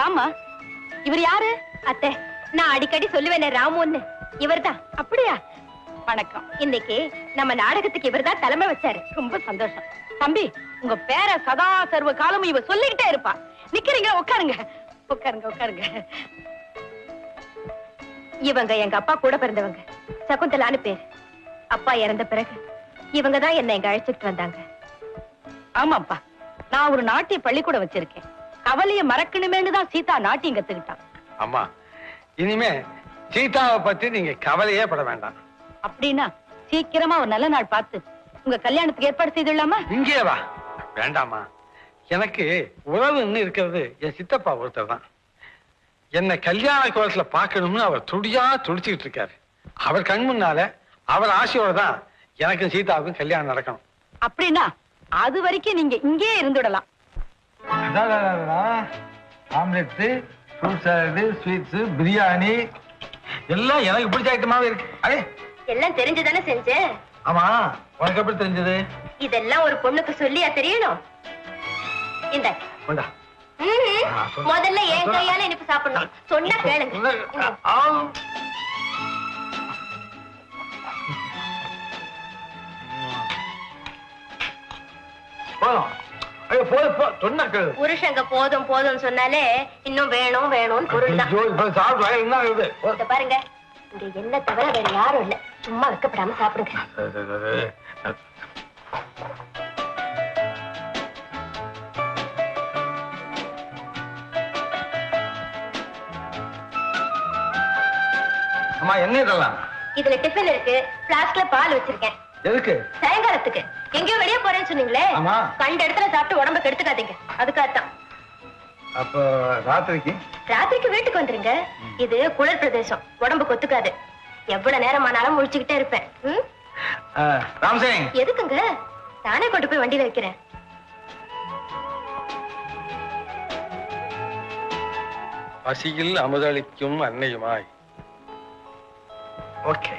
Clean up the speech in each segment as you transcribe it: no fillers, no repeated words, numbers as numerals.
வாமா. இவர் யாரு? அத்தை, நான் அடிக்கடி சொல்லுவேனே ராமுன்னு, இவர்தான். அப்படியா? வணக்கம். இன்னைக்கு நம்ம நாடகத்துக்கு இவர்தான் தலைமை வச்சாரு. ரொம்ப சந்தோஷம். தம்பி, உங்க பேர சதா சர்வ காலமும் இவ சொல்லிக்கிட்டே இருப்பா. நிக்கிறீங்க, உட்காருங்க உட்காருங்க உட்காருங்க. இவங்க எங்க அப்பா கூட பிறந்தவங்க, சகுந்தலான்னு பேர். அப்பா இறந்த பிறகு இவங்கதான் என்ன எங்க அழைச்சிட்டு வந்தாங்க. ஆமாப்பா, நான் ஒரு நாட்டிய பள்ளிக்கூடம் வச்சிருக்கேன். கவலைய மறக்கணுமேனு தான் சீதா நாட்டியம் கத்துக்கிட்டான். அம்மா, இனிமே சீதாவை பத்தி நீங்க கவலையே பட வேண்டாம். அப்படின்னா சீக்கிரமா ஒரு நல்ல நாள் பார்த்து உங்க கல்யாணத்துக்கு ஏற்பாடு செய்துள்ளாமா? இங்கே வா. வேண்டாமா, எனக்கு உறவுன்னு இருக்கிறது என் சித்தப்பா ஒருத்தர் தான். என்ன கல்யாண கோலத்துல பாக்கணும்னு அவர் துடியா துடிச்சுக்கிட்டு இருக்காரு. அவர் கண் முன்னால அவர் ஆசையோட தான் எனக்கும் சீதாவுக்கும் கல்யாணம் நடக்கணும். அப்படின்னா அது வரைக்கும் நீங்க இங்கே இருந்துடலாம். Omelette, fruit salad, sweets, biryani எல்லாம் எனக்கு பிடிச்ச ஐட்டமாவே இருக்கு. அடே, எல்லாம் தெரிஞ்சுதானே செஞ்சேன். ஆமா, உனக்கு எப்படி தெரிஞ்சது? இதெல்லாம் ஒரு பொண்ணுக்கு சொல்லியா தெரியணும்? இந்த முதல்ல என் கையால இனிப்பு சாப்பிடணும். சொன்ன கேளுங்க. புருஷங்க போதும் போதும் சொன்னாலே இன்னும் வேணும் வேணும்னு பொருள் தான். பாருங்க, இங்க என்ன தவிர வேற யாரும் இல்ல. சும்மா வைக்கப்படாம சாப்பிடுங்க. அம்மா, என்ன இதெல்லாம்? இதுல டிஃபன் இருக்கு, பிளாஸ்க்ல பால் வச்சிருக்கேன். எதுக்கு? சாயங்காலத்துக்கு. எங்கேயோ வெளியே போறேன்னு சொன்னீங்களே, கண்ட இடத்துல சாப்பிட்டு உடம்ப கெடுத்துக்காதீங்க. அதுக்காகத்தான். அப்ப ராத்திரிக்கு? ராத்திரிக்கு வீட்டுக்கு வந்துருங்க. இது குளிர் பிரதேசம், உடம்பு கொத்துக்காது. எவ்வளவு நேரம் ஆனாலும் முழிச்சுக்கிட்டே இருப்பேன். ராம்சிங், எதுக்குங்க? நானே கொண்டு போய் வண்டியில வைக்கிறேன். பசியில் அமுதளிக்கும் அன்னையுமாய். ஓகே.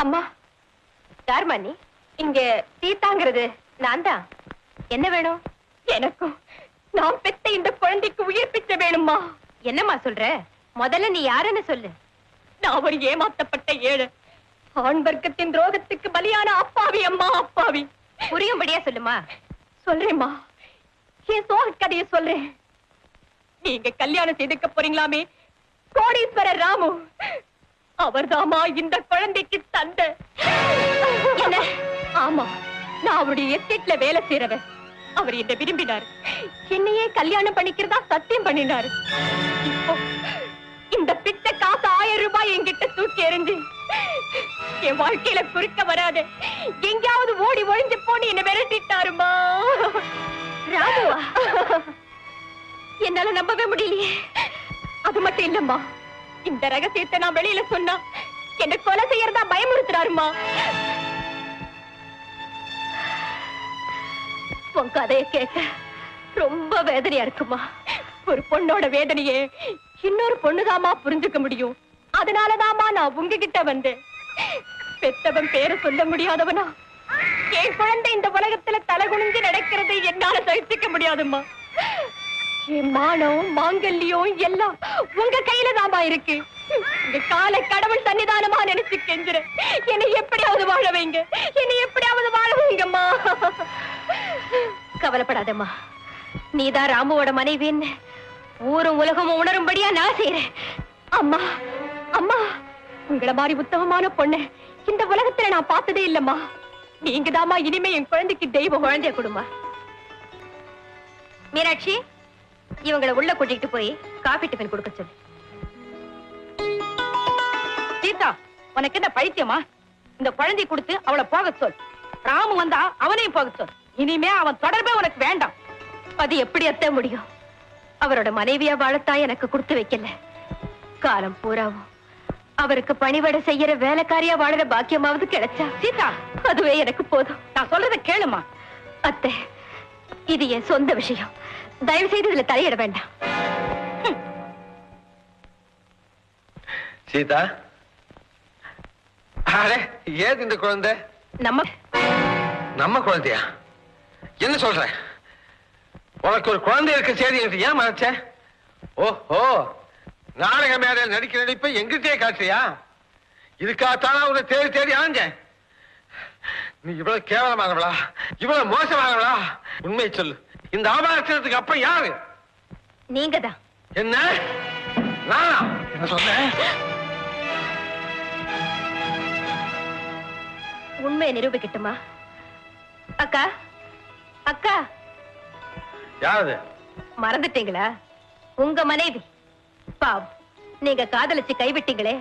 அம்மா, யாருமா நீ? இங்க சீதாங்கிறது நான் தான். என்ன வேணும்? எனக்கும் நான் பெத்த இந்த குழந்தைக்கு உயிர் பிச்சை வேணுமா? என்னம்மா சொல்ற? முதல்ல நீ யாருன்னு சொல்லு. நான் ஒரு ஏமாத்தப்பட்ட ஏழை, ஆண் வர்க்கத்தின் துரோகத்துக்கு பலியான அப்பாவி அம்மா, அப்பாவி. புரியும்படியா சொல்லுமா? சொல்றேம்மா, என் சோக கதையை சொல்றேன். நீங்க கல்யாணம் செய்துக்க போறீங்களாமே கோடீஸ்வரர் ராமு, அவர்தாமா இந்த குழந்தைக்கு தந்தை. என்ன? ஆமா, நான் அவருடைய எஸ்டேட்ல வேலை செய்யறவன். அவர் என்ன விரும்பினார், என்னையே கல்யாணம் பண்ணிக்கிறதா சத்தியம் பண்ணினார். இப்போ இந்த பிச்சை காசு 1000 ரூபாய் என்கிட்ட தூக்கி எறிஞ்சு என் வாழ்க்கையில குறுக்க வராது, எங்கேயாவது ஓடி ஒழிஞ்சு போன்னு என்ன விரட்டிட்டாருமா. ராமுவா? என்னால நம்பவே முடியலையே. அது மட்டும் இல்லம்மா, இந்த ரகசியத்தை நான் வெளியில சொன்னா என்ன கொலை செய்யறதா பயமுறுத்துறாருமா. உன் கதையை கேட்க ரொம்ப வேதனையா இருக்குமா. ஒரு பொண்ணோட வேதனையே இன்னொரு பொண்ணுதாமா புரிஞ்சுக்க முடியும். அதனாலதாமா நான் உங்ககிட்ட வந்தேன். பெத்தவன் பேரை சொல்ல முடியாதவனா என் குழந்தை இந்த உலகத்துல தலை குனிஞ்சு நடக்கிறது என்னால சகிச்சுக்க முடியாதுமா. என் மானம் மாங்கல்யம் எல்லாம் உங்க கையில தாமா இருக்கு. இந்த கால கடவுள் சன்னிதானமா நினைச்சு கெஞ்சுறேன். என்னை எப்படியாவது வாழ வைங்க, என்னை எப்படியாவது வாழ வைங்கம்மா. கவலைப்படாதம்மா, நீதான் ராமுவோட மனைவின்னு ஊரும் உலகமும் உணரும்படியா நான் செய்யறேன். அம்மா, அம்மா, உங்களை மாதிரி உத்தமமான பொண்ணு இந்த உலகத்துல நான் பார்த்ததே இல்லம்மா. நீங்க தாமா இனிமே என் குழந்தைக்கு தெய்வ குழந்தைய கொடுமா. மீனாட்சி, இவங்களை உள்ள கூட்டிட்டு போய் காபி டிஃபன் கொடுக்க சொல்லு. சீதா, உனக்கு என்ன பைத்தியமா? இந்த குழந்தை கொடுத்து அவளை போக சொல். ராமு வந்தா அவனையும் போக சொல். இனிமே அவன் தொடர்பே உனக்கு வேண்டாம். அது எப்படி அத்த முடியும்? அவரோட மனைவியா வாழத்தான் எனக்கு கொடுத்து வைக்கல. காலம் பூராவும் அவருக்கு பணிவிட செய்யற வேலைக்காரியா வாழற பாக்கியமாவது கிடைச்சா சீதா, அதுவே எனக்கு போதும். நான் சொல்றத கேளுமா. அத்தை, இது என் சொந்த விஷயம், தயவு செய்து இதுல தலையிட வேண்டாம். சீதா, ஏது இந்த குழந்தை? நம்ம நம்ம குழந்தையா? என்ன சொல்ற? உனக்கு ஒரு குழந்தை இருக்க சரி ஏன் மறைச்ச? ஓஹோ, நாடக மேடையில் நடிக்கிற நடிப்பை எங்கிட்டே காட்டுறியா? இதுக்காகத்தானா உன்னை தேடி தேடி ஆஞ்சேன். நீ இவ்வளவு கேவலமானவளா, இவ்வளவு மோசமானவளா? உண்மையை சொல்லு. இந்த ஆபாசத்துக்கு அப்ப யாரு? நீங்கதான். என்ன? நானா? என்ன சொன்னேன்? உண்மையை நிரூபிக்கட்டுமா? அக்கா, அக்கா. யாரு? மறந்துட்டீங்களா? உங்க மனைவி. பாவம், நீங்க காதலிச்சு கைவிட்டீங்களே,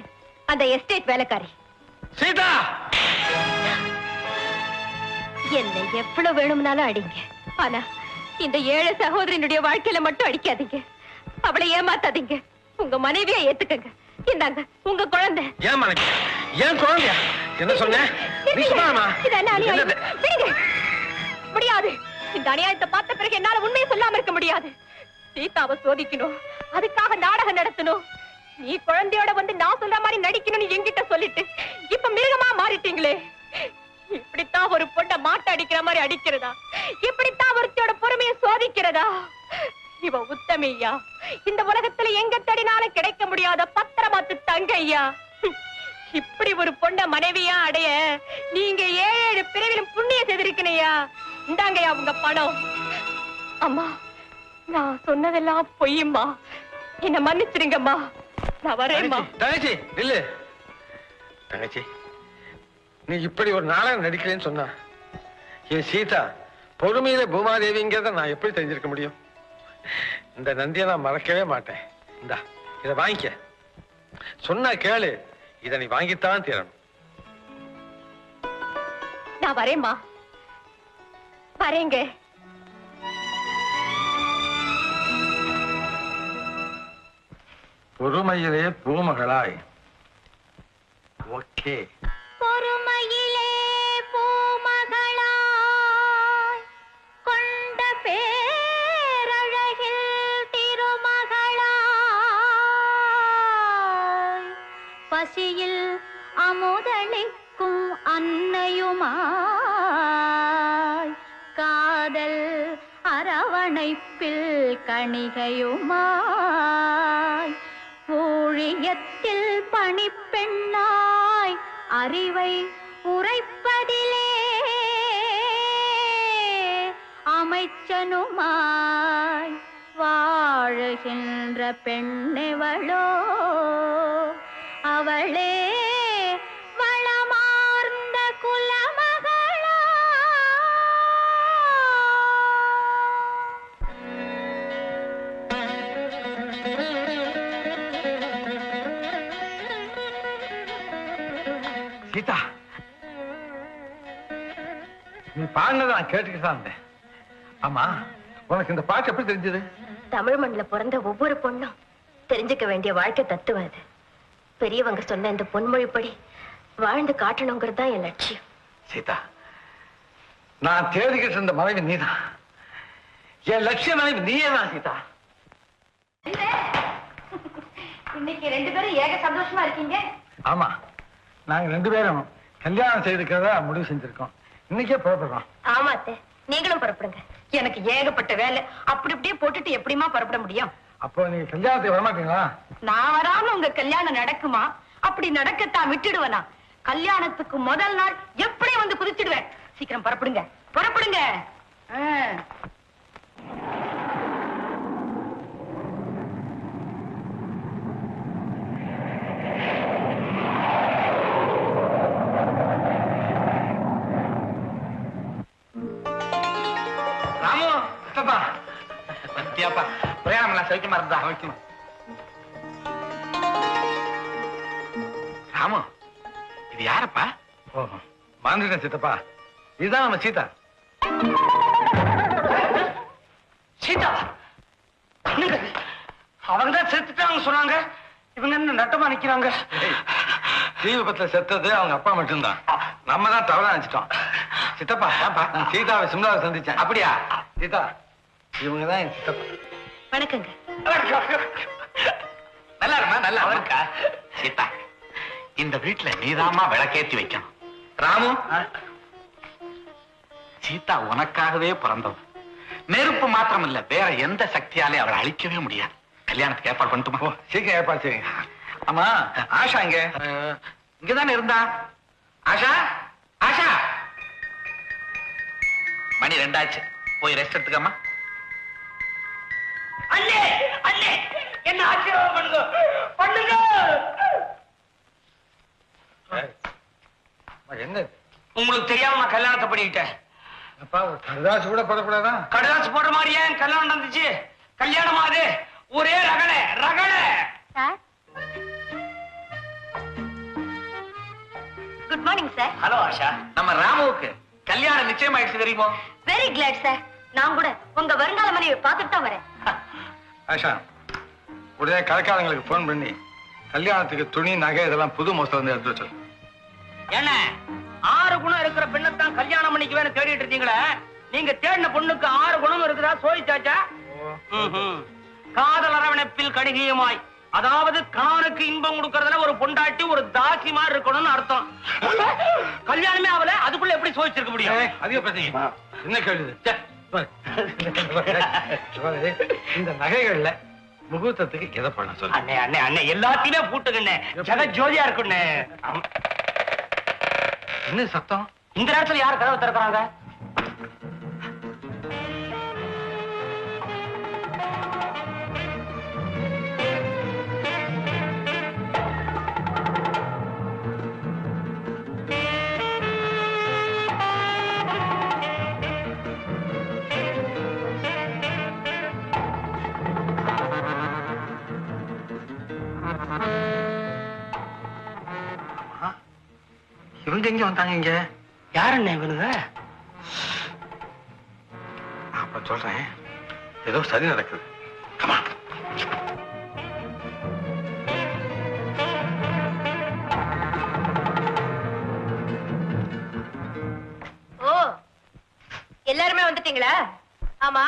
அந்த எஸ்டேட் வேலைக்காரி சீதா. என்னை எவ்வளவு வேணும்னாலும் அடிங்க, ஆனா இந்த ஏழை சகோதரனுடைய வாழ்க்கையில மட்டும் அடிக்காதீங்க. அவளை ஏமாத்தாதீங்க. உங்க மனைவியை ஏத்துக்கங்க. இந்தாங்க உங்க குழந்தை. ஏன் மனைவி? ஏன் குழந்தையா? என்ன சொன்ன? முடியாது. இந்த அநியாயத்தை பார்த்த பிறகு என்னால உண்மையை சொல்லாம இருக்க முடியாது. சீதாவை சோதிக்கணும், அதுக்காக நாடகம் நடத்தணும். நீ குழந்தையோட வந்து நான் சொல்ற மாதிரி நடிக்கணும்னு என்கிட்ட சொல்லிட்டு இப்ப மிருகமா மாறிட்டீங்களே. இப்படித்தான் ஒரு பொண்ணை மாட்ட அடிக்கிற மாதிரி அடிக்கிறதா? இப்படித்தான் ஒருத்தியோட பொறுமையை சோதிக்கிறதா? இவ உத்தமையா, இந்த உலகத்துல எங்க தேடினாலும் கிடைக்க முடியாத பத்திரமாத்து தங்க ஐயா. இப்படி ஒரு பொண்ண மனைவியா அடைய நீங்க 7 பிரிவிலும் புண்ணிய செய்திருக்கணையா. இந்தாங்கய்யா உங்க பணம். அம்மா, நான் சொன்னதெல்லாம் பொய்யும்மா, என்ன மன்னிச்சிருங்கம்மா. நான் வரேன்மா. தங்கச்சி நில்லு. தங்கச்சி, நீ இப்படி ஒரு நாடகம் நடிக்கிறேன்னு சொன்னா என் சீதா பொறுமையில பூமாதேவிங்கிறத நான் எப்படி தெரிஞ்சிருக்க முடியும்? இந்த நந்தியை நான் மறக்கவே மாட்டேன். இந்தா இதை வாங்கிக்க. சொன்னா கேளு, இதை நீ வாங்கித்தான் தீரணும். நான் வரேம்மா, வரேங்க. பொறுமையிலே பூமகளாய். ஓகே. பொறுமையிலே பூமகளாய் கொண்ட பேரழகில் திருமகளாய் பசியில் அமுதளிக்கும் அன்னையுமாய் காதல் அரவணைப்பில் கணிகையுமாய் ஊழியத்தில் பணிப்பெண்ணாய் அறிவை உரைப்பதிலே அமைச்சனுமாய் வாழுகின்ற பெண்ணெவளோ அவளே வளமார்ந்த குலமகளா. சீதா, நீ பாடினதை நான் கேட்டுக்கிட்டு தான் இருந்தேன். ஆமா, உனக்கு இந்த பாட்டு எப்படி தெரிஞ்சது? தமிழ் மண்ணில பிறந்த ஒவ்வொரு பொண்ணும் தெரிஞ்சுக்க வேண்டிய வாழ்க்கை தத்துவம் அது. பெரியவங்க சொன்ன இந்த பொன்மொழிப்படி வாழ்ந்து காட்டணுங்கிறது தான் என் லட்சியம். சீதா, நான் தேடிக்கிட்டு இருந்த மனைவி நீதான். என் லட்சிய மனைவி நீயே தான் சீதா. இன்னைக்கு 2 பேரும் ஏக சந்தோஷமா இருக்கீங்க. ஆமா, நாங்க 2 பேரும் கல்யாணம் செய்திருக்கிறதா முடிவு செஞ்சிருக்கோம். இன்னைக்கே புறப்படுறோம். ஆமா அத்தை, நீங்களும் புறப்படுங்க. எனக்கு ஏகப்பட்ட வேலை. அப்படி இப்படியே போட்டுட்டு எப்படிமா புறப்பட முடியும்? அப்போ நீங்க கல்யாணத்துக்கு வரமாட்டீங்களா? நான் வராம உங்க கல்யாணம் நடக்குமா? அப்படி நடக்கத்தான் விட்டுடுவேனா? கல்யாணத்துக்கு முதல் நாள் எப்படி வந்து குதிச்சிடுவேன். சீக்கிரம் புறப்படுங்க, புறப்படுங்க. ராமு, சித்தப்பா, வந்துட்டியாப்பா? பிரயாணம் எல்லாம் சௌக்கியமா இருந்தா? ராமு, இது யாரப்பா? ஓ, மறந்துட்டேன் சித்தப்பா. இதுதான் நம்ம சீதா. சீதா அவங்க தான் செத்துட்டாங்க சொன்னாங்க. இவங்க என்ன நட்டமா நிக்கிறாங்க? தீ விபத்துல செத்தது அவங்க அப்பா மட்டும்தான். நம்ம தான் தவறா நினைச்சிட்டோம். சித்தப்பா, நான் சீதாவை சிம்லாவை சந்திச்சேன். அப்படியா? சீதா, இவங்கதான் என் சித்தப்பா. வணக்கங்க. நல்லா இருமா, நல்லா இருக்கா? சீதா, இந்த வீட்டுல நீதாமா விளக்கேத்தி வைக்கணும். ராமு, சீதா உனக்காகவே பிறந்தவன். நெருப்பு மாத்திரம் இல்ல, வேற எந்த சக்தியாலே அவளை அழிக்கவே முடியாது. கல்யாணத்துக்கு ஏற்பாடு பண்ணிட்டுமா? சீக்கிரம் ஏற்பாடு செய்யுங்க. ஆமா, ஆஷா இங்க இங்கதானே இருந்தா. ஆஷா, ஆஷா, மணி 2 ஆச்சு, போய் ரெஸ்ட் எடுத்துக்கம்மா. அண்ணே அண்ணே, என்ன ஆசீர்வாதம் பண்ணுங்க பண்ணுங்க. என்ன உங்களுக்கு தெரியாம நான் கல்யாணத்தை பண்ணிக்கிட்டேன். அப்பா, ஒரு கடுதாசு கூட போடக்கூடாதா? கடுதாசு போடுற மாதிரி ஏன் கல்யாணம் நடந்துச்சு? கல்யாணம் ஆகுது, ஒரே ரகலை ரகலை. Sir, good morning sir. Hello Asha. நம்ம ராமுவுக்கு கல்யாணம் நிச்சயம் ஆயிடுச்சு தெரியுமோ? Very glad sir. நான் கூட உங்க வருங்கால மனைவி பார்த்துட்டு தான் வரேன். ஆஷா, உடனே கடைக்காரங்களுக்கு போன் பண்ணி கல்யாணத்துக்கு துணி, நகை இதெல்லாம் புது மோசம் வந்து எடுத்து வச்சு. என்ன 6 குணம் இருக்கிற பெண்ணைத்தான் கல்யாணம் பண்ணிக்குவேன்னு தேடிட்டு இருந்தீங்களே, நீங்க தேடின பொண்ணுக்கு 6 குணம் இருக்குதா? சோதிச்சாச்சா? காதல் அரவணைப்பில் கணிகையுமாய், அதாவது கணவனுக்கு இன்பம் கொடுக்கறதுல ஒரு பொண்டாட்டி ஒரு தாசி மாதிரி இருக்கணும்னு அர்த்தம். கல்யாணமே அவளை அதுக்குள்ள எப்படி சோதிச்சிருக்க முடியும்? அதிக பிரச்சனை என்ன கேள்வி? இந்த நகைகள்ல முகூர்த்தத்துக்கு எதை பண்ண சொல்லு. அண்ணே அண்ணே அண்ணே, எல்லாத்தையுமே பூட்டுங்கண்ணே, ஜெக ஜோதியா இருக்குண்ணே. என்ன சத்தம்? இந்த நேரத்துல யார் கதவை திறக்கிறாங்க? இவங்க எங்க வந்தாங்க? இங்க யாருண்ணே இவனுங்க? அப்ப சொல்றேன், ஏதோ சரி நடக்குது. Come on. ஓ, எல்லாருமே வந்துட்டீங்களா? ஆமா,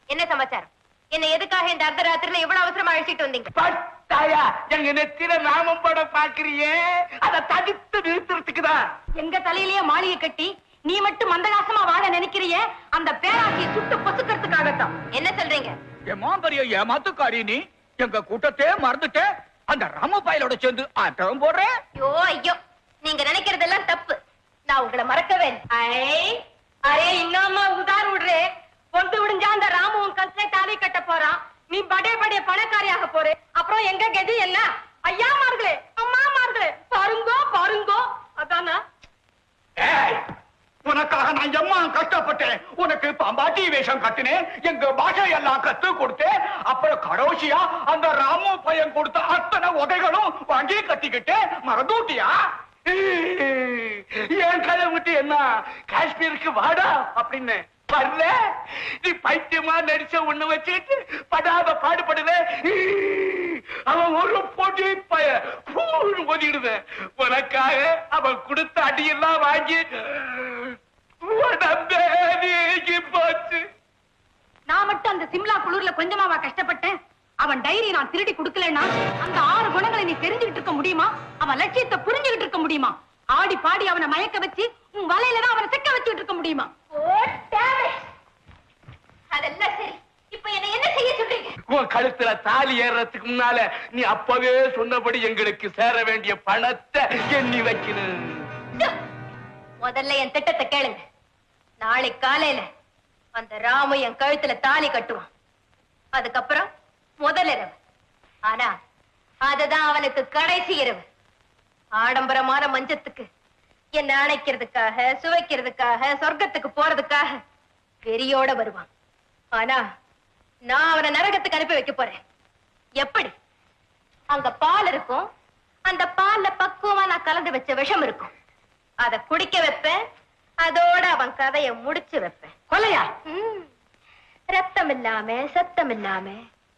என்ன சமாச்சாரம்? என்ன எதுக்காக இந்த அர்த்தராத்திரில இவ்வளவு அவசரமா அழைச்சிட்டு வந்தீங்க? பட்டாயா, எங்க நெத்தில நாமம் பட பாக்குறியே, அதை தடுத்து நிறுத்துறதுக்குதான். எங்க தலையிலேயே மாளிகை கட்டி நீ மட்டும் மந்தகாசமா வாழ நினைக்கிறிய, அந்த பேராசியை சுட்டு பொசுக்கிறதுக்காகத்தான். என்ன சொல்றீங்க? பெரிய ஏமாத்துக்காரி நீ. எங்க கூட்டத்தையே மறந்துட்ட, அந்த ராம பயலோட சேர்ந்து ஆட்டம் போடுறேன். ஐயோ ஐயோ, நீங்க நினைக்கிறதெல்லாம் தப்பு. நான் உங்களை மறக்கவே. அரே, இன்னமா உதார் விடுறே. பொந்து விடுஞ்சா அந்த ராமுவும் கல்லை தாலி கட்ட போறான். நீ படே படே பணக்காரியாக போறே. அப்புறம் எங்க கதி என்ன? ஐயா மார்களே, அம்மா மார்களே, பாருங்கோ பாருங்கோ. அதானா? உனக்காக நான் எம்மா கஷ்டப்பட்டேன். உனக்கு பாம்பாட்டி வேஷம் கட்டினேன், எங்க பாஷையெல்லாம் கத்து கொடுத்தேன். அப்புறம் கரோசியா அந்த ராமு பையன் கொடுத்த அத்தனை உதைகளும் வாங்கி கட்டிக்கிட்டு மறந்துட்டியா? என் கதை விட்டு என்ன காஷ்மீருக்கு வாடா அப்படின்னு வரல. நீ பைத்தியமா நடிச்ச ஒண்ணு வச்சுட்டு படாத பாடுபடுத. அவன் ஒரு போட்டி பய ஒதிடுத. உனக்காக அவன் கொடுத்த அடியெல்லாம் வாங்கி போச்சு. நான் மட்டும் அந்த சிம்லா குளூர்ல கொஞ்சமாவா கஷ்டப்பட்டேன்? அவன் டைரி நான் திருடி கொடுக்கலன்னா அந்த 6 குணங்களை நீ தெரிஞ்சுக்கிட்டு இருக்க முடியுமா? அவன் லட்சியத்தை புரிஞ்சுக்கிட்டு இருக்க முடியுமா? ஆடி பாடி அவனை மயக்க வச்சு உன் வலையில தான் அவனை சிக்க வச்சுட்டு இருக்க முடியுமா? அதெல்லாம் சரி, இப்ப என்ன செய்ய சொல்றீங்க? உன் கழுத்துல தாலி ஏறதுக்கு முன்னால நீ அப்பவே சொன்னபடி எங்களுக்கு சேர வேண்டிய பணத்தை எண்ணி வைக்கணும். முதல்ல என் திட்டத்தை கேளுங்க. நாளை காலையில அந்த ராமு என் கழுத்துல தாலி கட்டுவான். அதுக்கப்புறம் முதல் இரவு. ஆனா அதுதான் அவனுக்கு கடைசி இரவு. ஆடம்பரமான மஞ்சத்துக்கு என்ன அணைக்கிறதுக்காக, சுவைக்கிறதுக்காக, சொர்க்கத்துக்கு போறதுக்காக வெறியோட வருவான். ஆனா நான் அவனை நரகத்துக்கு அனுப்பி வைக்க போறேன். எப்படி? அங்க பால் இருக்கும், அந்த பால்ல பக்குவமா நான் கலந்து வச்ச விஷம் இருக்கும். அத குடிக்க வைப்பேன், அதோட அவன் கதையை முடிச்சு வைப்பேன். கொலையா? ரத்தம் இல்லாம சத்தம் இல்லாம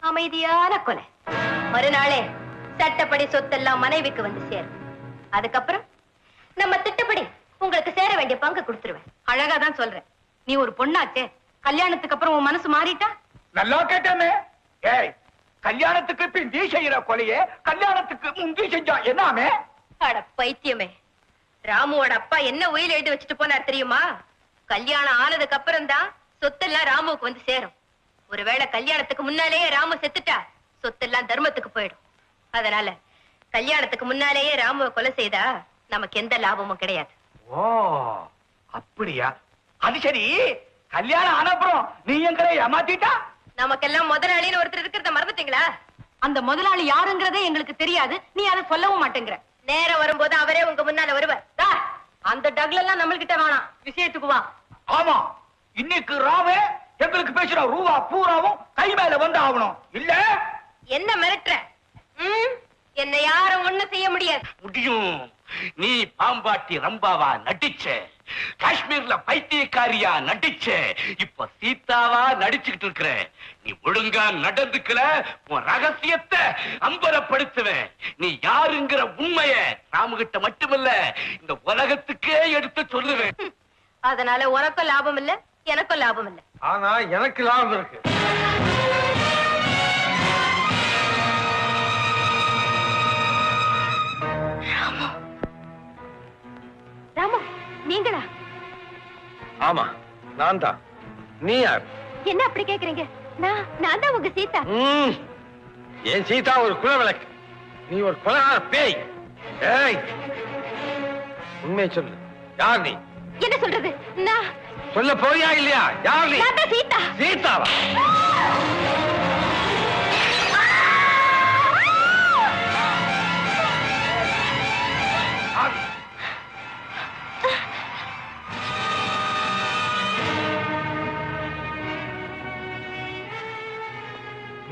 அமைதியான கொலை. மறுநாளே சட்டப்படி சொத்தெல்லாம் மனைவிக்கு வந்து சேரும். அதுக்கப்புறம் நம்ம திட்டப்படி உங்களுக்கு சேர வேண்டிய பங்கு கொடுத்துருவேன். அழகாதான் சொல்றேன். நீ ஒரு பொண்ணாச்சே, கல்யாணத்துக்கு அப்புறம் உன் மனசு மாறிட்டா? நல்லா கேட்டமே. ஏய், கல்யாணத்துக்கு பிந்தி செய்யற கொலையே கல்யாணத்துக்கு முந்தி செஞ்சா என்னாமே? அட பைத்தியமே, ராமுவோட அப்பா என்ன உயிர் எழுதி வச்சுட்டு போனார் தெரியுமா? கல்யாணம் ஆனதுக்கு அப்புறம் தான் சொத்தெல்லாம் ராமுவுக்கு வந்து சேரும். ஒருவேளை கல்யாணத்துக்கு முன்னாலேயே ராமு செத்துட்டா சொத்தெல்லாம் தர்மத்துக்கு போயிடும். அதனால கல்யாணத்துக்கு முன்னாலேயே ராமுவை கொலை செய்தா நமக்கு எந்த லாபமும் கிடையாது. ஓ அப்படியா? அது சரி, கல்யாணம் ஆனப்புறம் நீ எங்களை ஏமாத்திட்டா? நமக்கெல்லாம் முதலாளின்னு ஒருத்தர் இருக்கிறத மறந்துட்டீங்களா? அந்த முதலாளி யாருங்கிறதே எங்களுக்கு தெரியாது. நீ அதை சொல்லவும் மாட்டேங்கிற. நேரம் வரும்போது அவரே உங்க முன்னால வருவார். அந்த டக்ல எல்லாம் நம்மள்கிட்ட வேணாம், விஷயத்துக்கு வா. ஆமா, இன்னைக்கு ராவே எங்களுக்கு பேசுற ரூபா பூராவும் கை மேல வந்து ஆகணும். இல்ல என்ன மிரட்டுற? என்ன யாரும் ஒண்ணு செய்ய முடியாது. முடியும். நீ பாம்பாட்டி ரம்பாவா நடிச்ச, காஷ்மீர்ல பைத்தியக்காரியா நடிச்ச, இப்ப சீதாவா நடிச்சுக்கிட்டு இருக்கிற. நீ ஒழுங்கா நடந்துக்கல, உன் ரகசியத்தை அம்பலப்படுத்துவேன். நீ யாருங்கிற உண்மைய ராமுகிட்ட மட்டுமல்ல இந்த உலகத்துக்கே எடுத்து சொல்லுவேன். அதனால உனக்கும் லாபம் இல்ல, எனக்கும் லாபம் இல்ல. ஆனா எனக்கு லாபம் இருக்கு. ராமு, நீங்களா? ஆமா, நான் தான். நீ யார்? என்ன அப்படி கேக்குறீங்க? நான் தான் உங்க சீதா. என் சீதா ஒரு குலவிளக்கு, நீ ஒரு கொலகார பேய். ஏய், உண்மையை சொல்லு, யார் நீ? என்ன சொல்றது? நான் சொல்ல போறியா இல்லையா? யார் நீ? நான் தான் சீதா. சீதாவா?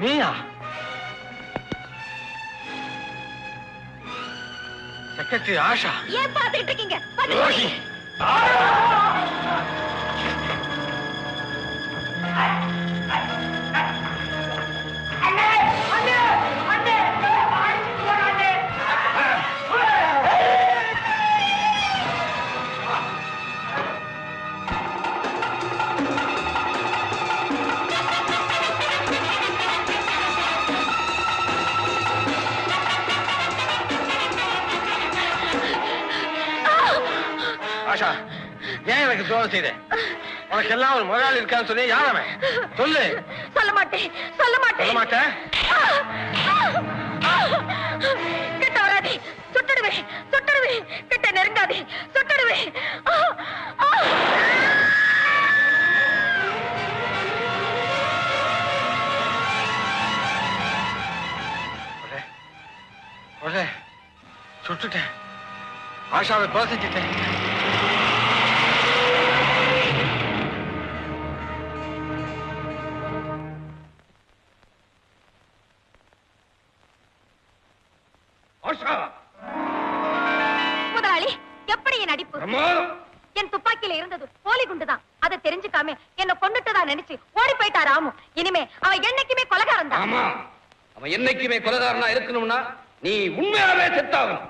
நீயா? செக்ரட்டரி ஆஷா. ஏன் பாத்துக்கிட்டு இருக்கீங்க? ரோஹி. ஆஷா, ஏன் எனக்கு துரோகம் செய்த? உனக்கு எல்லாம் ஒரு முதலாளி இருக்கான்னு சொல்லி யாரவன்? சொல்லு. சொல்ல மாட்டேன், சொல்ல மாட்டேன். சொல்ல மாட்டேன்? கிட்ட வராதே, சுட்டுடுவேன், சுட்டுடுவேன். கிட்ட நெருங்காதே, சுட்டுடுவேன். சுட்டுட்டேன். ஆஷாவை கொலை செஞ்சுட்டேன். முதலாளி, எப்படி என் நடிப்பு? என் துப்பாக்கியில இருந்தது போலி குண்டுதான். அதை தெரிஞ்சுக்காம என்ன கொண்டுட்டுதான் நினைச்சு ஓடி போயிட்டா ராமு. இனிமே அவன் என்னைக்குமே கொலைகாரன் தான். ஆமா, அவன் என்னைக்குமே கொலைகாரனா இருக்கணும்னா நீ உண்மையாவே செத்தாகணும்.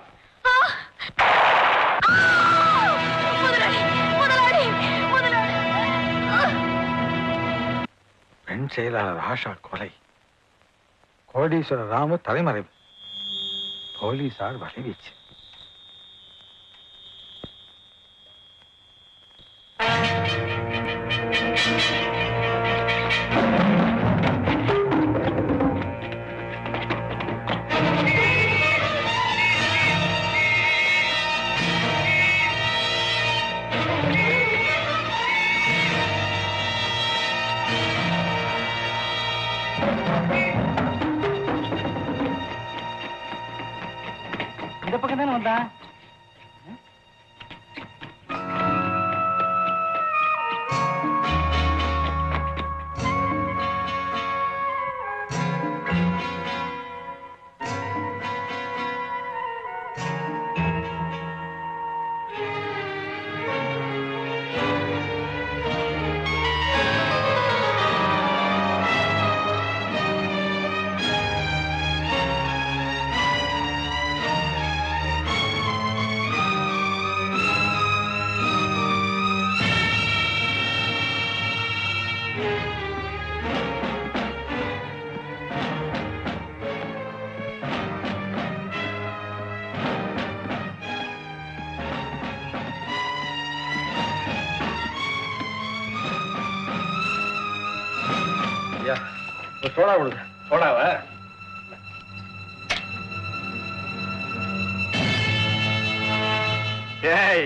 பெண் செயலாளர் ஆஷா கொலை, கோடீஸ்வரர் ராமு தலைமறைவு, போலீசார் வலைவீச்சு. இந்த பக்கம் தானே வந்தா? ஐயா ஒரு சோடா கொடுங்க. போடாவா? ஏய்,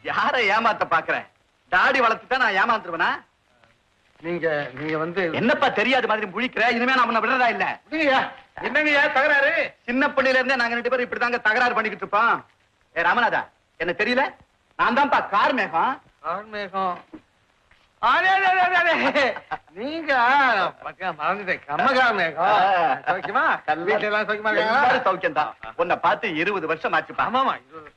யாரை ஏமாத்த பாக்குற? தாடி வளர்த்துட்டா நான் ஏமாந்துருவனா? நீங்க நீங்க வந்து என்னப்பா தெரியாத மாதிரி முழிக்கிற? இனிமே நான் உன்னை விடுறதா இல்ல. என்னங்கய்யா தகராறு? சின்ன பிள்ளையில இருந்தே நாங்க 2 பேரும் இப்படிதாங்க தகராறு பண்ணிக்கிட்டு இருப்போம். ஏ ராமநாதா, என்ன தெரியல? நான் தான்ப்பா கார் மேகம். ஆன்மீகம். நீங்க மறந்துட்டேன். கம்மகார் மேகம். சௌக்கியமா? வீட்டுல எல்லாம் சௌக்கியமா இருக்காங்களா? எல்லாரும் சௌக்கியம்தான். உன்னை பார்த்து 20 வருஷம் ஆச்சுப்பா. ஆமாமா.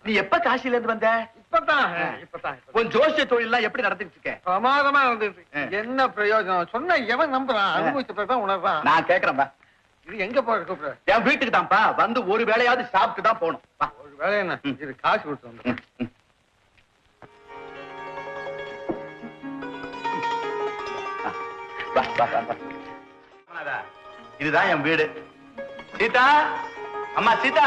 நீ எப்ப காசில இருந்து வந்த? இப்பதான். உன் ஜோசிய தொழில் எல்லாம் எப்படி நடந்துட்டு இருக்க? பிரமாதமா இருந்துச்சு. என்ன பிரயோஜனம்? சொன்ன எவன் நம்புறான்? அனுபவிச்ச பிறகுதான் உணர்றான். நான் கேக்குறேன்பா. இது எங்க போற கூப்பிடுற? என் வீட்டுக்கு தான்ப்பா. வந்து ஒரு வேளையாவது சாப்பிட்டு தான் போகணும். வா. ஒரு வேலை என்ன? இது காசு கொடுத்து வந்து. வா, வா, வா, வா. ராமநாதா, இதுதான் என் வீடு. சீதா, அம்மா சீதா.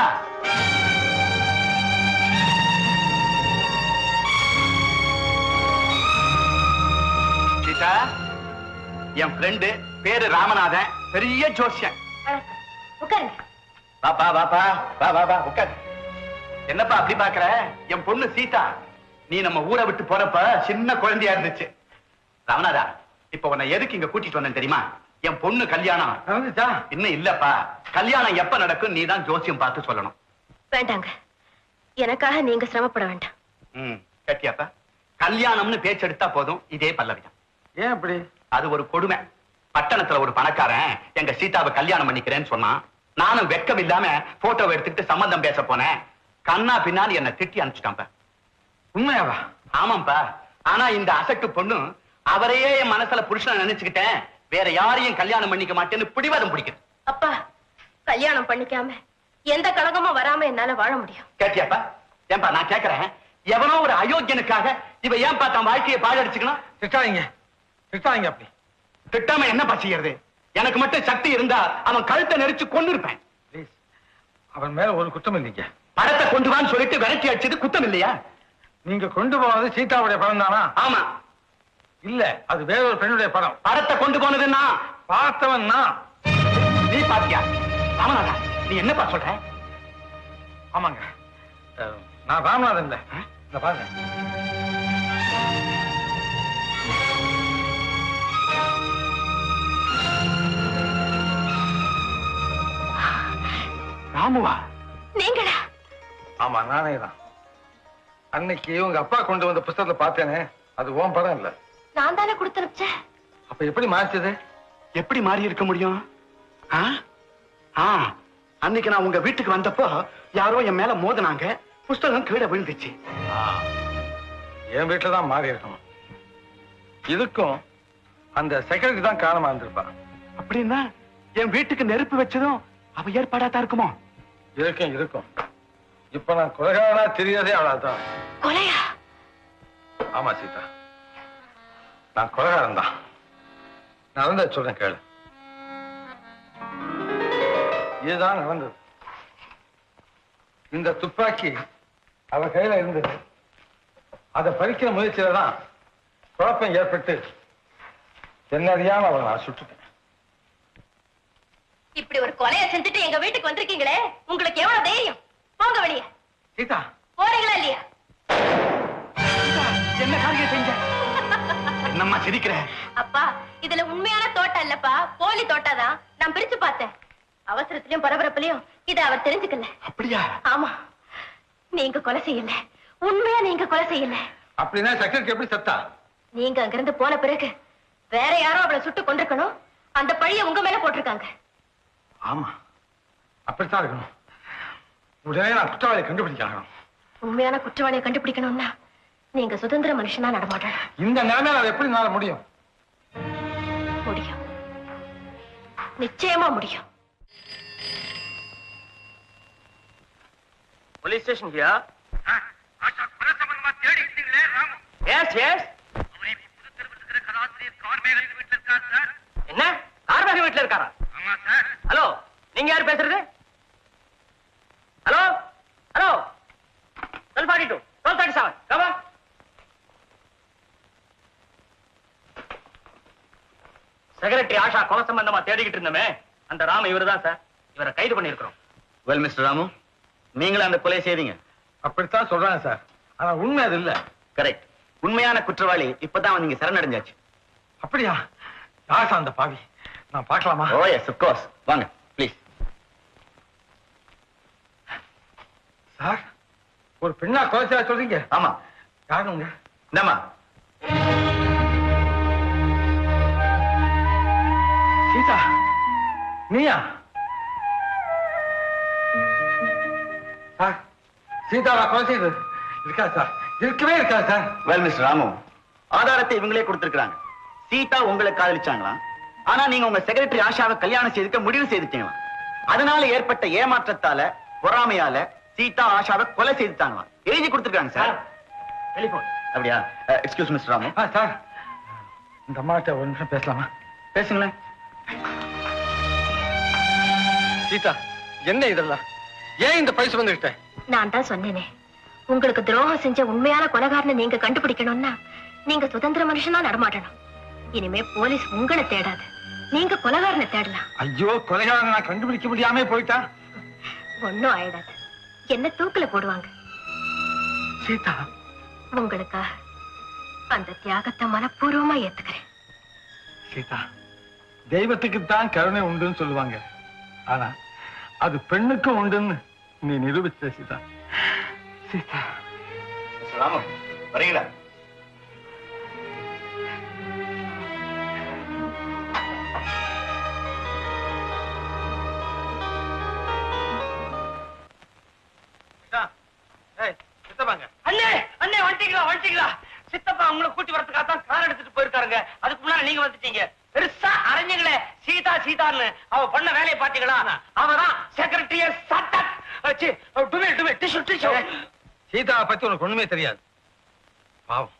சீதா, என் ஃப்ரெண்டு பேரு ராமநாதன், பெரிய ஜோசியன். உட்காருங்க. வாப்பா வாப்பா, வா வா வா, உட்கார். என்னப்பா அப்படி பாக்குற? என் பொண்ணு சீதா. நீ நம்ம ஊரை விட்டு போறப்ப சின்ன குழந்தையா இருந்துச்சு. ராமநாதா, இப்ப உன்னை எதுக்கு இங்க கூட்டிட்டு வந்தேன் தெரியுமா? என் பொண்ணு கல்யாணம் நடந்துச்சா? இன்னும் இல்லப்பா. கல்யாணம் எப்ப நடக்கும் நீ தான் ஜோசியம் பார்த்து சொல்லணும். வேண்டாங்க, எனக்காக நீங்க சிரமப்பட வேண்டாம். கட்டியாப்பா. கல்யாணம்னு பேச்செடுத்தா போதும், இதே பல்லவிதான். ஏன் அப்படி? அது ஒரு கொடுமை. பட்டணத்துல ஒரு பணக்காரன் எங்க சீதாவை கல்யாணம் பண்ணிக்கிறேன்னு சொன்னான். நானும் வெக்கம் இல்லாம போட்டோவை எடுத்துக்கிட்டு சம்பந்தம் பேச போனேன். கண்ணா பின்னாடி என்ன திட்டி அனுப்பிச்சிட்டான்ப்பா. உண்மையாவா? ஆமாப்பா. ஆனா இந்த அசட்டு பொண்ணு அவரையே என் மனசுல புருஷனை நினைச்சுக்கிட்டேன், வேற யாரையும் கல்யாணம் பண்ணிக்க மாட்டேன்னு பிடிவாதம் பிடிக்குது. அப்பா, கல்யாணம் பண்ணிக்காம எந்த கலகமும் வராம என்னால வாழ முடியும். கேட்டியாப்பா? ஏன்பா நான் கேக்குறேன், எவனோ ஒரு அயோக்கியனுக்காக இவ ஏன்பா தன் வாழ்க்கையை பாழடிச்சுக்கணும்? திட்டாதீங்க அப்படி. திட்டாம என்னப்பா செய்யறது? எனக்கு மட்டும் சக்தி இருந்தா அவன் கழுத்தை நெரிச்சு கொண்டு இருப்பேன். ப்ளீஸ், அவன் மேல ஒரு குற்றம் இல்லைங்க. படத்தை கொண்டு வான்னு சொல்லிட்டு விரட்டி அடிச்சது குத்தம் இல்லையா? நீங்க கொண்டு போனது சீதாவுடைய படம் தானா? ஆமா. இல்ல, அது வேற ஒரு பெண்ணுடைய படம். படத்தை கொண்டு போனதுன்னா பார்த்தவன் நான். நீ பாத்தியா? ராமநாதா, நீ என்னப்பா சொல்ற? ஆமாங்க, நான் ராமநாதன் இல்ல. இந்த பாருங்க. ராமுவா? நீங்களா? ஆமா, நானே தான். அன்னைக்கு உங்க அப்பா கொண்டு வந்த புத்தகத்துல பார்த்தேனே, அது உன் படம் இல்ல. நான் தானே கொடுத்து அனுப்பிச்சேன். அப்ப எப்படி மாறிச்சது? எப்படி மாறி இருக்க முடியும்? அன்னைக்கு நான் உங்க வீட்டுக்கு வந்தப்போ யாரோ என் மேல மோதினாங்க, புஸ்தகம் கீழே விழுந்துச்சு. என் வீட்டுல தான் மாறி இருக்கணும். இதுக்கும் அந்த செக்ரட்டரி தான் காரணமா இருந்திருப்பா. அப்படின்னா என் வீட்டுக்கு நெருப்பு வச்சதும் அவ ஏற்பாடா தான் இருக்குமோ? இருக்கும். இப்ப நான் கொலைகாரனா தெரியாதே அவளாதான். கொலையா? ஆமா சீதா, நான் கொலைகாரன் தான். நடந்த சொல்றேன் கேளு. இதுதான் நடந்தது. இந்த துப்பாக்கி அவ கையில இருந்தது. அதை பறிக்கிற முயற்சியில தான் குழப்பம் ஏற்பட்டு என்னறியாம அவளை நான் சுட்டுட்டேன். இப்படி ஒரு கொலையை செஞ்சுட்டு எங்க வீட்டுக்கு வந்திருக்கீங்களே, உங்களுக்கு எவ்வளவு தைரியம்? போங்க வெளியே. சீதா, போறீங்களா இல்லையா? என்ன காரியம் செஞ்ச? என்னம்மா சிரிக்கிற? அப்பா, இதுல உண்மையான தோட்டம் இல்லப்பா, போலி தோட்டாதான். நான் பிரிச்சு பார்த்தேன். அவசரத்திலயும் பரபரப்புலயும் இதை அவர் தெரிஞ்சுக்கல. அப்படியா? ஆமா, நீங்க கொலை செய்யல. உண்மையா நீங்க கொலை செய்யல. அப்படின்னா செக்ரட்டரி எப்படி செத்தா? நீங்க அங்கிருந்து போன பிறகு வேற யாரோ அவளை சுட்டு கொண்டிருக்கணும். அந்த பழிய உங்க மேல போட்டிருக்காங்க. ஆமா, அப்படித்தான் இருக்கணும். உடனே நான் குற்றவாளியை கண்டுபிடிக்கணும். உண்மையான குற்றவாளியை கண்டுபிடிக்கணும்னா நீங்க சுதந்திர மனுஷனா நடமாட்டணும். இந்த நிலைமையில அது எப்படி நாள முடியும்? முடியும், நிச்சயமா முடியும். Police station here. Yes yes. என்ன, கார்மேக வீட்டுல இருக்காரா? ஹலோ, நீங்க யாரு பேசுறது? Hello hello, 1242 1237 come on. Secretary Asha கொலை சம்பந்தமா தேடிக்கிட்டு இருந்தமே அந்த ராம இவர்தான் சார். இவரை கைது பண்ணிருக்கிறோம். வெல் மிஸ்டர் ராமு, நீங்களும் அந்த கொலை செய்தீங்க? அப்படித்தான் சொல்றாங்க சார். ஆனா உண்மை அது இல்ல. கரெக்ட். உண்மையான குற்றவாளி இப்பதான் நீங்க சரணடைஞ்சாச்சு. அப்படியா? யார் அந்த பாவி? நான் பார்க்கலாமா? ஓ எஸ் ஆஃப் கோர்ஸ். வாங்க ப்ளீஸ். சார், ஒரு பெண்ணா கொலை செய்ய சொல்றீங்க? ஆமா. யாருங்க? என்னம்மா? சீதா, நீயா? சார், சீதாவா கொலை செய்தது? இருக்காது சார், இருக்கவே இருக்காது சார். வெல் மிஸ்டர் ராமு, ஆதாரத்தை இவங்களே கொடுத்திருக்காங்க. சீதா உங்களை காதலிச்சாங்களா? ஆனா நீங்க உங்க செக்ரட்டரி ஆஷாவை கல்யாணம் செய்துக்க முடிவு செய்துட்டீங்களா? அதனால ஏற்பட்ட ஏமாற்றத்தால பொறாமையால சீதா ஆஷாவை கொலை செய்துட்டாங்களா? எழுதி கொடுத்திருக்காங்க சார். டெலிபோன். அப்படியா? Excuse mister Ramu. சார், இந்த அம்மாட்ட ஒரு நிமிஷம் பேசலாமா? பேசுங்களேன். சீதா, என்ன இதெல்லாம்? ஏன் இந்த பரிசு வந்துகிட்டேன்? நான் தான் சொன்னேனே, உங்களுக்கு துரோகம் செஞ்ச உண்மையான கொலைகாரனை நீங்க கண்டுபிடிக்கணும்னா நீங்க சுதந்திர மனுஷனா நடமாட்டணும். இனிமே போலீஸ் உங்களை தேடாது, நீங்க கொலைகாரனை தேடலாம். ஐயோ, கொலைகாரனை நான் கண்டுபிடிக்க முடியாம போயிட்டா? ஒன்னும் ஆயிடாது, என்ன தூக்குல போடுவாங்க. சீதா, உங்களுக்காக அந்த தியாகத்தை மனப்பூர்வமா ஏத்துக்கிறேன். சீதா, தெய்வத்துக்கு தான் கருணை உண்டுன்னு சொல்லுவாங்க. ஆனா அது பெண்ணுக்கும் உண்டுன்னு நீ நிரூபிச்ச சீதா. சீதா. மிஸ்டர் ராமு, வரீங்களா? அண்ணே அண்ணே, வந்துட்டீங்களா வந்துட்டீங்களா? சித்தப்பா உங்களை கூட்டி வரதுக்காக தான் கார் எடுத்துட்டு போயிருக்காருங்க. அதுக்கு முன்னாடி நீங்க வந்துட்டீங்க. பெருசா அரைஞ்சீங்களே சீதா சீதான்னு, அவ பண்ண வேலையை பாத்தீங்களா? அவதான் செக்ரட்டரிய சீதாவை பத்தி உனக்கு ஒண்ணுமே தெரியாது. பாவம்,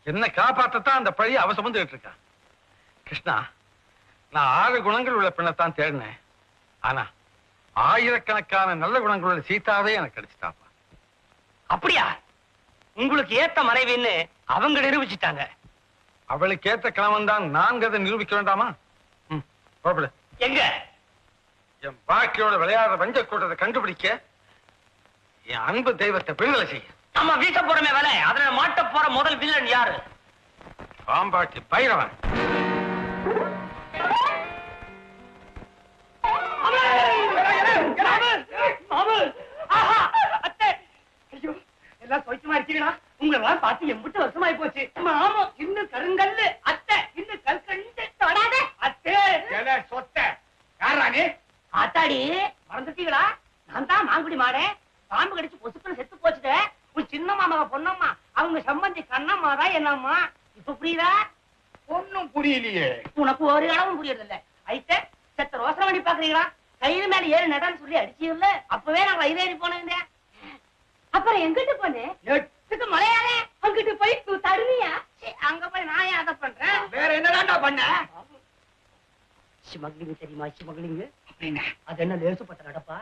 என்ன காப்பாற்றத்தான் அந்த பழி அவ சுமந்துகிட்டு இருக்கா. கிருஷ்ணா, நான் 6 குணங்கள் உள்ள பெண்ணைத்தான் தேடினேன். ஆனா ஆயிரக்கணக்கான நல்ல குணங்கள் உள்ள சீதாவே எனக்கு கிடைச்சிட்டாப்பா. அப்படியா? உங்களுக்கு ஏத்த மனைவின்னு அவங்க நிரூபிச்சுட்டாங்க. அவளுக்கு ஏத்த கணவன் தான் நான் அதை நிரூபிக்க வேண்டாமா? புறப்படு. எங்க? என் பாக்கியோட விளையாடுற வஞ்ச கூட்டத்தை கண்டுபிடிக்க என் அன்பு தெய்வத்தை விடுதலை செய்ய. நம்ம வீச போறமே வேலை, அதுல மாட்ட போற முதல் வில்லன் யாரு? பாம்பாட்டி பைரவன். எல்லாம் சௌக்கியமா இருக்கீங்களா? உங்களெல்லாம் பார்த்து எம்பிட்டு வருஷமாயி போச்சு. ஆமா, இன்னும் கருங்கல்லு அத்தை, இன்னும் கல்கண்டு தொடாத அத்தை. சொத்த யாரானே? ஆத்தாடி, மறந்துட்டீங்களா? நான் தான் மாங்குடி மாடே. பாம்பு கடிச்சு பொசுக்குன்னு செத்து போச்சுட. உன் சின்ன மாமாவ பொண்ணம்மா, அவங்க சம்பந்தி கண்ணம்மா தான் என்னம்மா. இப்ப புரியுதா? ஒன்னும் புரியலையே. உனக்கு ஒரு அளவும் புரியறது இல்ல. ஐத்த செத்த ரோசனை பண்ணி பாக்குறீங்களா? கயிறு மேல ஏறி நடான்னு சொல்லி அடிச்சீங்கல்ல, அப்பவே நான் வயிறு ஏறி போனேன். அப்புறம் எங்கிட்டு போனேன்? எட்டுக்கு மலையாளே. அங்கிட்டு போய் தருவியா? அங்க போய் நான் ஏன் அதை பண்றேன்? வேற என்னடா பண்ண? ஸ்மக்லிங் தெரியுமா? ஸ்மக்லிங் அப்படின்னா அது என்ன லேசுப்பட்ட நடப்பா?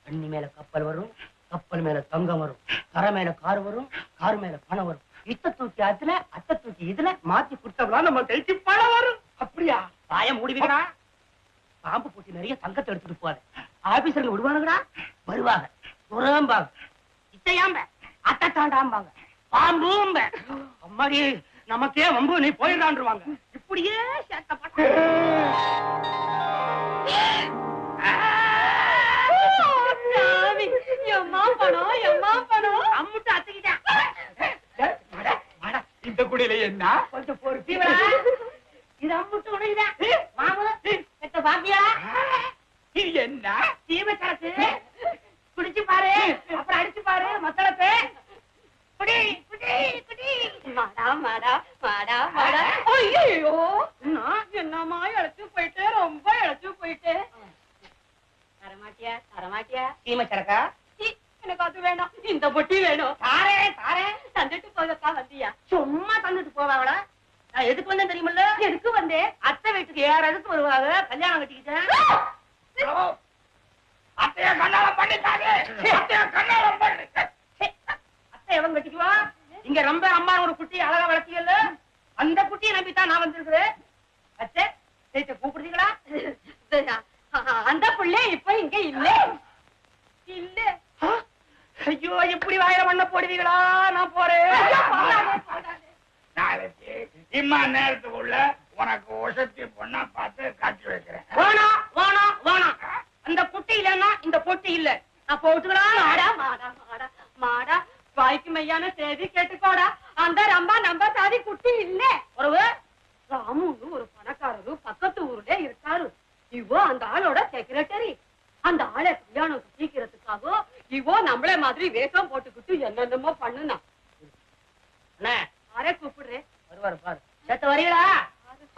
தண்ணி மேல கப்பல் வரும், கப்பல் மேல தங்கம் வரும், கரை மேல கார் வரும், கார் மேல பணம் வரும். இத்த தூக்கி அதுல, அத்தை தூக்கி இதுல மாத்தி கொடுத்தவளா நம்ம கைக்கு பணம் வரும். அப்படியா? பாய மூடிவிடா. பாம்பு போட்டி நிறைய தங்கத்தை எடுத்துட்டு போவாரு. ஆபீசர்கள் விடுவானுங்கடா? வருவாங்க, துறம்பாங்க, இத்தையாம்ப அத்தை தாண்டாம்பாங்க, பாம்பும்ப. அம்மாடி, நமக்கே வம்பு, நீ போயிடான்ருவாங்க. இப்படியே சேர்த்தப்பட்ட அம்முட்டு அத்துக்கிட்டேன். இந்த குடியில என்ன கொஞ்சம் பொறுத்தி இது அம்முட்டு உனக்குதான். மாமூல எத்த பாப்பியா? இது என்ன தீமை சரக்கு? குடிச்சு பாரு, அப்புறம் அடிச்சு பாரு மத்தளத்தை. குடி குடி குடி. மாடா மாடா மாடா மாடா. ஐயோ, என்னமா இழைச்சு போயிட்டு, ரொம்ப இழைச்சு போயிட்டு. தரமாட்டியா தரமாட்டியா? தீமை சரக்கா? எனக்கு அது வேணும், இந்த பொட்டி வேணும். தாரே தாரே. தந்துட்டு போகக்கா வந்தியா? சும்மா தந்துட்டு போவாங்களா? நான் எதுக்கு வந்தேன் தெரியுமில்ல? எதுக்கு வந்தேன்? அத்தை வீட்டுக்கு யாராவது வருவாங்க, கல்யாணம் கட்டிக்கிட்டேன். அத்தைய கண்ணாலம் பண்ணிட்டாங்க. அத்தைய கண்ணாலம் பண்ணு. அத்தை எவன் கட்டிக்குவா? இங்க ரொம்ப அம்மா ஒரு குட்டி அழகா வளர்த்தீங்கல்ல, அந்த குட்டியை நம்பித்தான் நான் வந்திருக்கிறேன். அத்தை கூப்பிடுறீங்களா? அந்த பிள்ளை இப்ப இங்க இல்ல. இல்ல. ஐயோ, இப்படி வாயில மண்ண போடுவீங்களா? நான் போறேன். நாளைக்கு இம்மா நேரத்துக்குள்ள உனக்கு ஒசத்தி பொண்ணா பார்த்து காட்சி வைக்கிறேன். வேணாம் வேணாம் வேணாம். அந்த குட்டி இல்லன்னா இந்த பொட்டி இல்ல. நான் போட்டுங்களா? மாடா மாடா மாடா மாடா வாய்க்கு மையான செய்தி கேட்டுக்கோடா. அந்த ரம்பா நம்ப சாதி குட்டி இல்ல. ஒரு ராமுன்னு ஒரு பணக்காரரு பக்கத்து ஊர்ல இருக்காரு. இவோ அந்த ஆளோட செக்ரட்டரி. அந்த ஆளை கல்யாணம் சீக்கிரத்துக்காக இவோ நம்மள மாதிரி வேஷம் போட்டுக்கிட்டு என்னென்னமோ பண்ணுனா. யாரே கூப்பிடுறேன்? வருவாரு பாரு. சேர்த்து வரீங்களா?